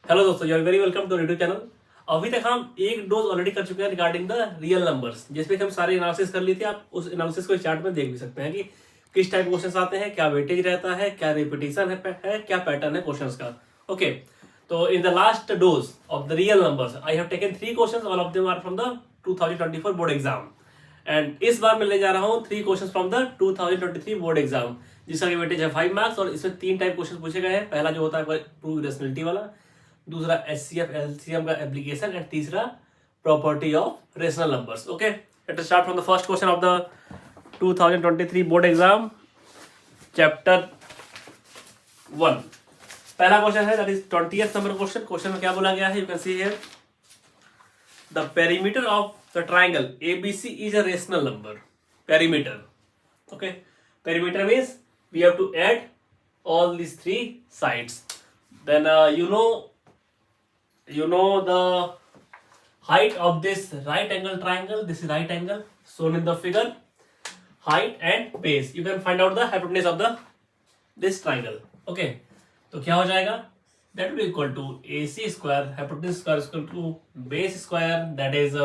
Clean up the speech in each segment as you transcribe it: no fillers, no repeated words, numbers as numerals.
Hello दोस्तों, you are very welcome to YouTube channel. अभी तक हम एक डोज ऑलरेडी कर चुके हैं रिगार्डिंग द रियल नंबर्स, जिसमें हम सारे एनालिसिस कर ली थी। आप उस एनालिसिस को चार्ट में देख भी सकते हैं कि किस टाइप क्वेश्चंस आते हैं, क्या वेटेज रहता है, क्या रिपीटिशन है, क्या पैटर्न है क्वेश्चंस का। ओके, तो in the last dose of the real numbers I have taken 3 questions, all of them are from the 2024 board exam. And इस बार मैं ले जा रहा हूँ 3 questions from the 2023 board exam, जिसका वेटेज है 5 मार्क्स। और इसमें 3 टाइप क्वेश्चन पूछे गए हैं। पहला जो होता है प्रूव रेशनलिटी वाला, दूसरा एचसीएफ एलसीएम का एप्लीकेशन, एंड तीसरा property of rational numbers. Okay, let us start from the first question of the 2023 board exam, chapter 1। पहला क्वेश्चन है, that is 20th number question. Question में क्या बोला गया है, you can see here the perimeter of the triangle ABC is a rational number. Perimeter, okay, perimeter means we have to add all these 3 sides. Then you know the height of this right angle triangle. This is right angle shown in the figure. Height and base, you can find out the hypotenuse of the this triangle. Okay, तो क्या हो जाएगा, that will be equal to AC square, hypotenuse square is equal to base square, that is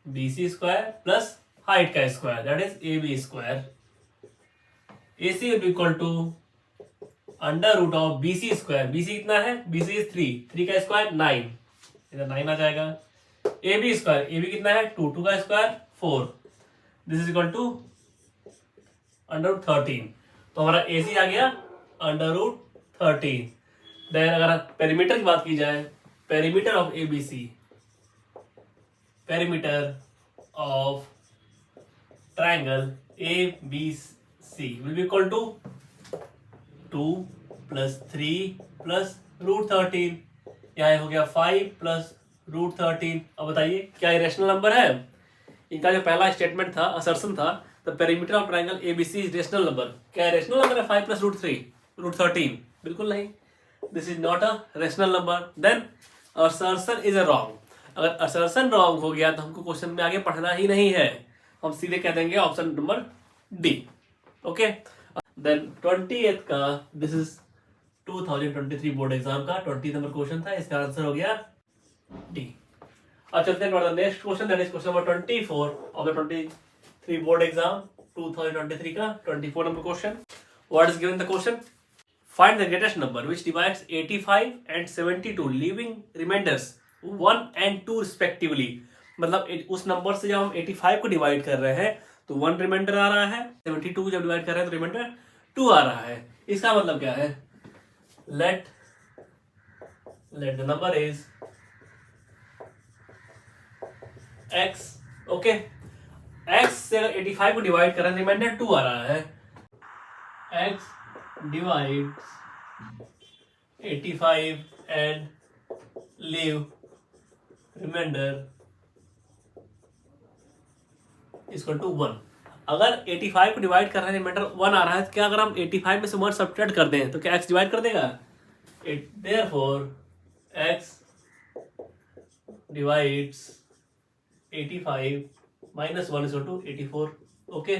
BC square, plus height का square, that is AB square. AC will be equal to under root of BC square. BC कितना है, BC is 3 का square 9, इधर 9 आ जाएगा। AB square, AB कितना है 2 का square 4, this is equal to under root 13। तो हमारा AC आ गया अंडर रूट 13। देन अगर पेरीमीटर की बात की जाए, perimeter of ABC, perimeter of triangle ABC will be equal to 2 plus 3 plus root 13। यहाँ हो गया 5 plus रूट 13। अब बताइए क्या ये रेशनल नंबर है? इनका जो पहला स्टेटमेंट था, असर्शन था, the perimeter of triangle ABC is rational number. क्या रेशनल नंबर है 5 plus रूट 13? बिल्कुल नहीं, this is not a rational number. Then assertion is a wrong. अगर असर्शन रॉन्ग हो गया तो हमको क्वेश्चन में आगे पढ़ना ही नहीं है, हम सीधे कह देंगे option number D. Okay, then 20th का, दिस इज 2023 बोर्ड एग्जाम का 20 नंबर क्वेश्चन था, इसका आंसर हो गया डी। अब चलते हैं next question, that is question number 24 of the 23 board exam 2023 का 24 number question. What is given the question, find the greatest number which divides 85 and 72 leaving remainders 1 and 2 respectively. मतलब उस नंबर से जब हम 85 को डिवाइड कर रहे हैं तो 1 रिमाइंडर आ रहा है, 72 को जब डिवाइड कर रहे हैं तो रिमाइंडर 2 आ रहा है। इसका मतलब क्या है, let the number is x। Okay, x से अगर 85 को डिवाइड कर रहे हैं, रिमाइंडर 2 आ रहा है, x divides 85 and leave remainder equal to 1। अगर 85 को डिवाइड कर रहे हैं, रिमाइंडर 1 आ रहा है, तो क्या अगर हम 85 में से 1 सब्ट्रैक्ट कर दें तो क्या x डिवाइड कर देगा? Therefore x divides 85 minus 1 equal to 84। Okay,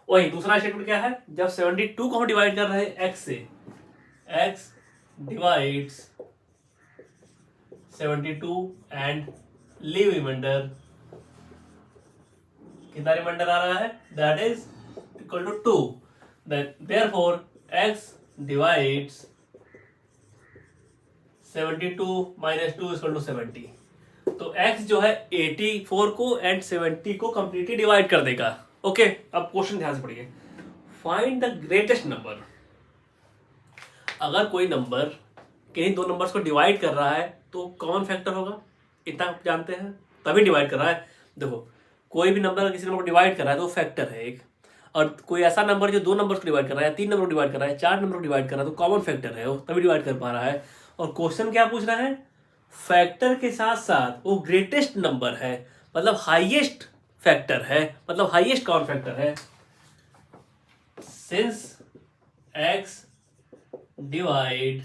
वही दूसरा स्टेटमेंट क्या है, जब 72 को हम डिवाइड कर रहे हैं x से, x divides 72 and leave remainder, कितना रिमाइंडर आ रहा है, that is equal to 2। Therefore x divides 72 minus 2 equal to 70। तो x जो है 84 को एंड 70 को कंप्लीटली डिवाइड कर देगा। ओके, अब क्वेश्चन ध्यान से पढ़िए, फाइंड द ग्रेटेस्ट नंबर। अगर कोई नंबर किन्हीं दो नंबर्स को डिवाइड कर रहा है तो कॉमन फैक्टर होगा, इतना आप जानते हैं, तभी डिवाइड कर रहा है। देखो, कोई भी नंबर किसी नंबर को डिवाइड कर रहा है तो फैक्टर है एक, और कोई ऐसा नंबर जो 2 नंबर को डिवाइड कर रहा है, 3 नंबर को डिवाइड कर रहा है, 4 नंबर को डिवाइड कर रहा है, तो कॉमन फैक्टर है वो, तभी डिवाइड कर पा रहा है। और क्वेश्चन क्या पूछ रहा है, फैक्टर के साथ साथ वो ग्रेटेस्ट नंबर है, मतलब हाईएस्ट फैक्टर है, मतलब हाईएस्ट कॉमन फैक्टर है। Since x divides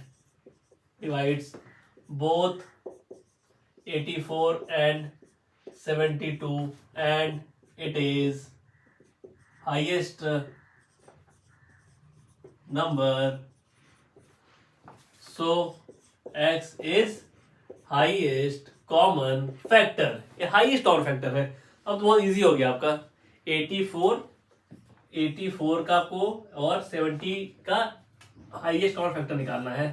both 84 and 72 and it is highest number, so x is highest common factor, ये हाईएस्ट कॉमन फैक्टर है। अब तो बहुत इजी हो गया आपका, 84 का को और 70 का हाईएस्ट कॉमन फैक्टर निकालना है।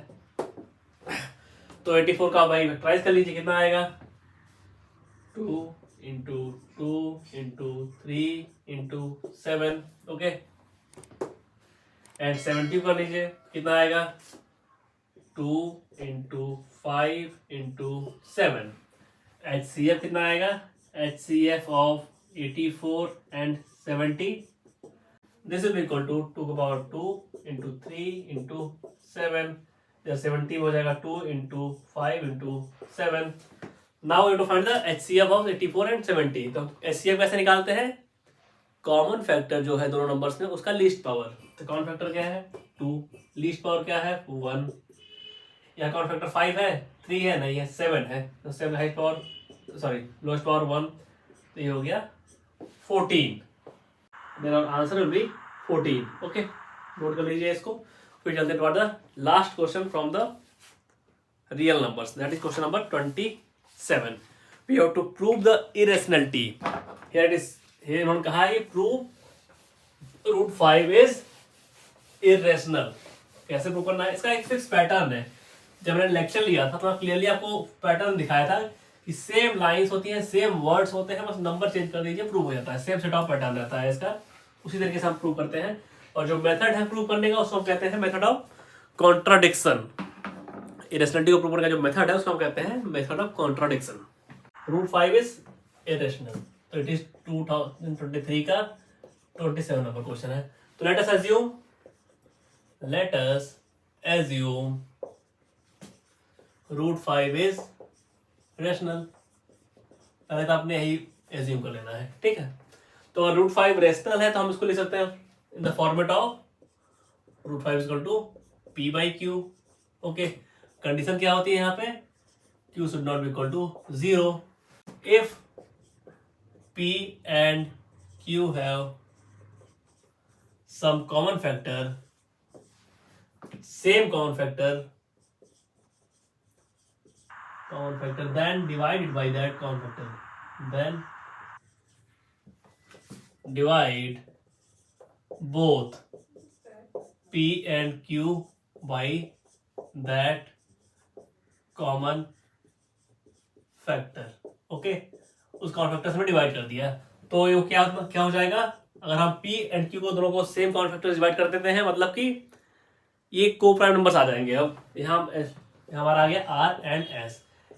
तो 84 का भाई फैक्टराइज कर लीजिए, कितना आएगा 2 into 2 into 3 into 7, okay. And 70 कर लीजिए, कितना आएगा 2 इंटू 5 इंटू 7। HCF कितना आएगा, HCF of 84 and 70, this will be equal to 2 का पावर 2 इंटू 3 इंटू 7, 70 हो जाएगा 2 into 5 into 7। Now you to find the HCF of 84 and 70। तो HCF कैसे निकालते हैं, कॉमन फैक्टर जो है दोनों नंबर्स में उसका लीस्ट पावर। तो कॉमन फैक्टर क्या है 2, लीस्ट पावर क्या है 1, यहाँ कॉमन फैक्टर 5 है, 3 है नहीं है, 7 है, तो 7 highest power sorry lowest power 1, तो ये हो गया 14। मेरा answer will be 14, okay. Note कर लीजिए इसको। फिर चलते toward the last question from the real numbers, that is question number 27। We have to prove the irrationality. Here it is, here इन्होंने कहा है प्रूव रूट 5 इज इरेशनल। कैसे prove करना है, इसका एक फिक्स पैटर्न है। जब मैंने लेक्चर लिया था तो क्लियरली आपको पैटर्न दिखाया था कि सेम लाइंस होती हैं, सेम वर्ड्स होते हैं, बस नंबर चेंज कर दीजिए प्रूव हो जाता है। सेम सेट ऑफ पैटर्न रहता है इसका, उसी तरीके से हम प्रूव करते हैं। और जो मेथड है प्रूव करने का उसको हम कहते हैं मेथड ऑफ कॉन्ट्राडिक्शन। इरेशनलिटी को प्रूव करने का जो मेथड है उसको हम कहते हैं method of contradiction. Root 5 is irrational, तो इट इज 2023 का 27 नंबर क्वेश्चन है। तो let us assume root 5 is rational. पहले तो आपने यही एज्यूम कर लेना है, ठीक है। तो अगर रूट 5 रेशनल है तो हम इसको लिख सकते हैं in the format of root 5 is equal to P by Q, okay. Condition क्या होती है यहाँ पे, Q should not be equal to 0 if P and Q have some common factor, same common factor, then divided by that common factor, then divide both P and Q by that common factor, okay। उस common factor से divide कर दिया, तो ये क्या हो जाएगा, अगर हम P एंड Q को दोनों को सेम कॉमन फैक्टर से डिवाइड कर देते हैं मतलब कि ये को प्राइम नंबर्स आ जाएंगे। अब यहाँ हमारा आ गया R एंड S,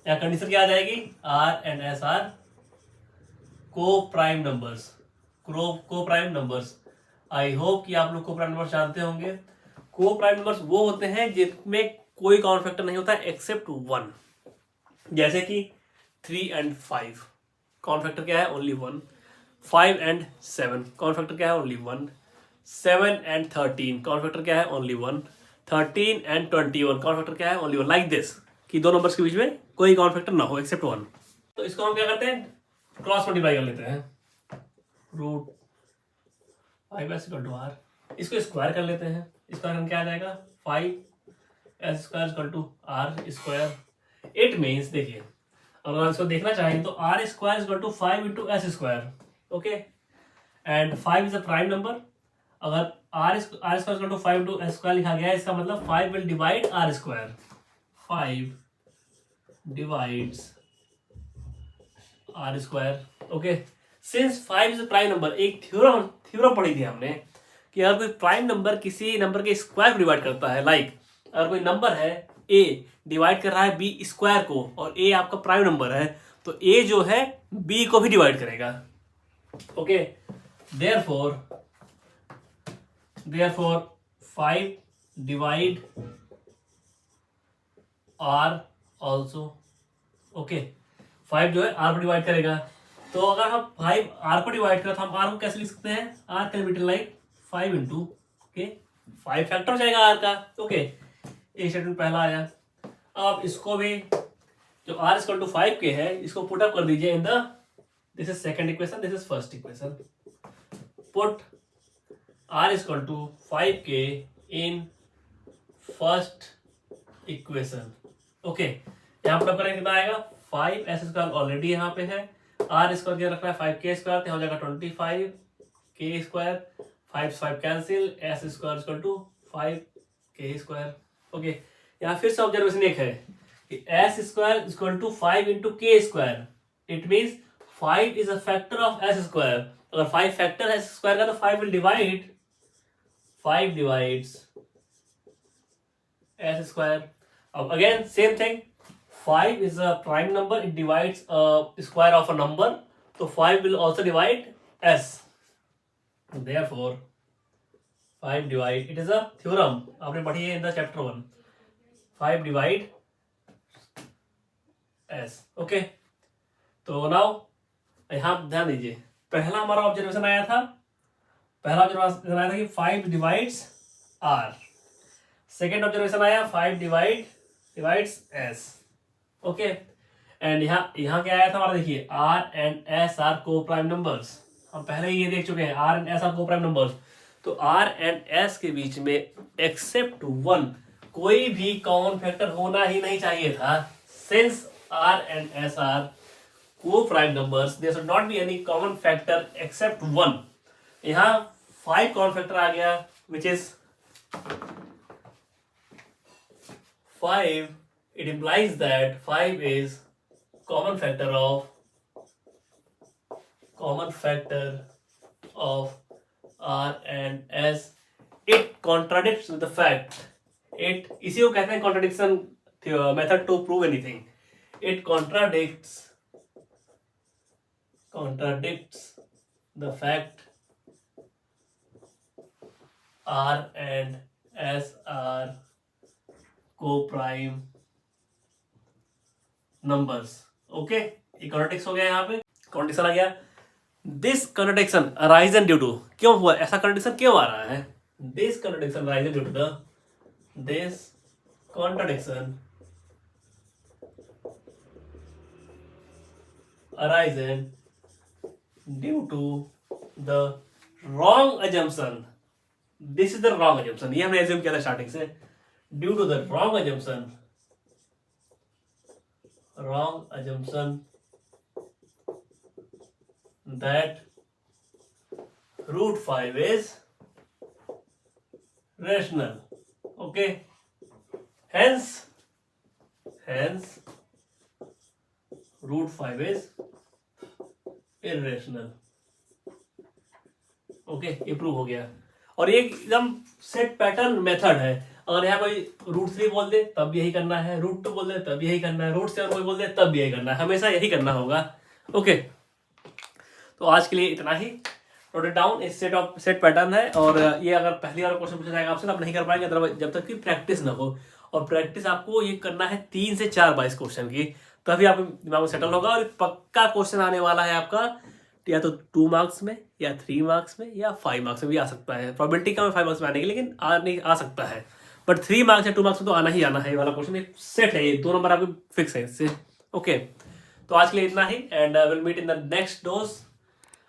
यहाँ कंडीशन क्या आ जाएगी, R एंड S आर को प्राइम नंबर्स, को प्राइम नंबर्स। आई होप कि आप लोग को प्राइम नंबर्स जानते होंगे। को प्राइम नंबर्स वो होते हैं जिनमें कोई कॉमन फैक्टर नहीं होता एक्सेप्ट 1, जैसे कि 3 एंड 5 कॉमन फैक्टर क्या है ओनली 1, 5 एंड 7 कॉमन फैक्टर क्या है ओनली 1, 7 एंड 13 कॉमन फैक्टर क्या है ओनली 1, 13 एंड 21 कॉमन फैक्टर क्या है ओनली 1, लाइक दिस कि दो नंबर्स के बीच में कोई कॉमन फैक्टर ना हो एक्सेप्ट 1। तो इसको हम क्या करते हैं, क्रॉस मल्टीप्लाई कर लेते हैं, root 5s equal to r, इसको स्क्वायर कर लेते हैं, स्क्वायर हम क्या आ जाएगा 5s square equal to r square. It means देखिए अगर इसको देखना चाहें तो r square equal to 5 into s square, okay. And 5 is a prime number, अगर r square equal to 5 into s square लिखा गया है इसका मतलब 5 will divide r square, 5 divides are square, okay. Since 5 is a prime number, एक theorem पढ़ी थी हमने कि अगर कोई प्राइम नंबर किसी नंबर के स्क्वायर को डिवाइड करता है, लाइक अगर कोई नंबर है a डिवाइड कर रहा है b स्क्वायर को और a आपका प्राइम नंबर है तो a जो है b को भी डिवाइड करेगा, okay. Therefore 5 divide r also, okay. 5 जो है r को डिवाइड करेगा, तो अगर हम 5 r को डिवाइड करें तो हम r को कैसे लिख सकते हैं, r can be written like 5 into, okay, 5 factor हो जाएगा r का, ओके। एक स्टेटमेंट पहला आया। अब इसको भी जो r इक्वल टू 5 के है इसको पुट अप कर दीजिए in the, this is second equation, this is first equation. Put r equal to 5 k in first equation, okay, यहाँ पर करेंगे कितना आएगा 5s² ऑलरेडी यहाँ पे है, r स्क्वायर क्या रखना है 5k², तो हो जाएगा 25k², 5 cancel, s² equal to 5k²। Okay, यहाँ फिर से ऑब्जर्वेशन एक है कि s² equal to 5 into k², it means 5 is a factor of s²। अगर 5 फैक्टर है s² का तो 5 विल डिवाइड, 5 डिवाइड्स s²। अब again same thing, 5 is a prime number, it divides a square of a number, so 5 will also divide s, therefore 5 divide, it is a theorem, आपने पढ़ी है in the chapter 1, 5 divide s। Okay, तो now यहाँ ध्यान दीजिए, पहला हमारा observation आया था, कि 5 डिवाइड्स r, सेकेंड ऑब्जर्वेशन आया 5 डिवाइड्स s। ओके, एंड यहाँ क्या आया था हमारा, देखिए r एंड s आर को प्राइम नंबर्स, हम पहले ही ये देख चुके हैं, r एंड s आर को प्राइम नंबर्स, तो r एंड s के बीच में एक्सेप्ट 1 कोई भी कॉमन फैक्टर होना ही नहीं चाहिए था, since r and s are को prime numbers, there should not be any common factor except 1। यहाँ 5 कॉमन फैक्टर आ गया, which is 5, it implies that 5 is common factor of r and s। it contradicts with the fact, it इसी को कहते हैं contradiction method to prove anything, it contradicts the fact r and s are co-prime numbers. Okay, ये contradiction हो गया, यहाँ पे contradiction आ गया। This contradiction arisen due to, क्यों हुआ ऐसा कॉन्ट्रडिक्शन, क्यों आ रहा है, this contradiction arisen due to this contradiction arisen due to the wrong assumption, this is the wrong assumption, ये हमने एज्यूम किया था स्टार्टिंग से, due to the wrong assumption that root 5 is rational। okay, hence root 5 is irrational। Okay, ये prove हो गया, और ये एकदम सेट पैटर्न मेथड है, अगर यहाँ कोई √3 बोल दे तब यही करना है, √2 बोल दे तब यही करना है, √7 कोई बोल दे तब यही करना है, हमेशा यही करना होगा। ओके, तो आज के लिए इतना ही, नोट इट डाउन, इस सेट पैटर्न है, और ये अगर पहली बार क्वेश्चन पूछा जाएगा आपसे तो आप नहीं कर पाएंगे जब तक कि प्रैक्टिस ना हो, और प्रैक्टिस आपको ये करना है 3 से 4 बार इस क्वेश्चन की, तभी आपके दिमाग में सेटल होगा, और पक्का क्वेश्चन आने वाला है आपका या तो 2 मार्क्स में या 3 मार्क्स में या 5 मार्क्स में भी आ सकता है, प्रोबेबिलिटी कम है 5 मार्क्स में आने की, लेकिन आ सकता है, बट 3 मार्क्स या 2 मार्क्स में तो आना ही आना है, ये वाला क्वेश्चन एक सेट है, ये 2 नंबर आपके फिक्स है इससे। ओके, तो आज के लिए इतना ही, and will meet in the next dose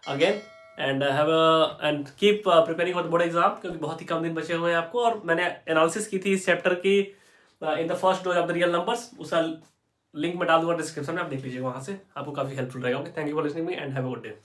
again, and and keep preparing for the board exam, क्योंकि बहुत ही कम दिन बचे हुए हैं आपको, और मैंने एनालिसिस की थी इस चैप्टर की in the first dose of the real numbers, उसका लिंक मैं डाल दूंगा डिस्क्रिप्शन में, आप देख लीजिएगा, वहाँ से आपको काफी हेल्पफुल रहेगा। Okay, thank you for listening me and have a good day.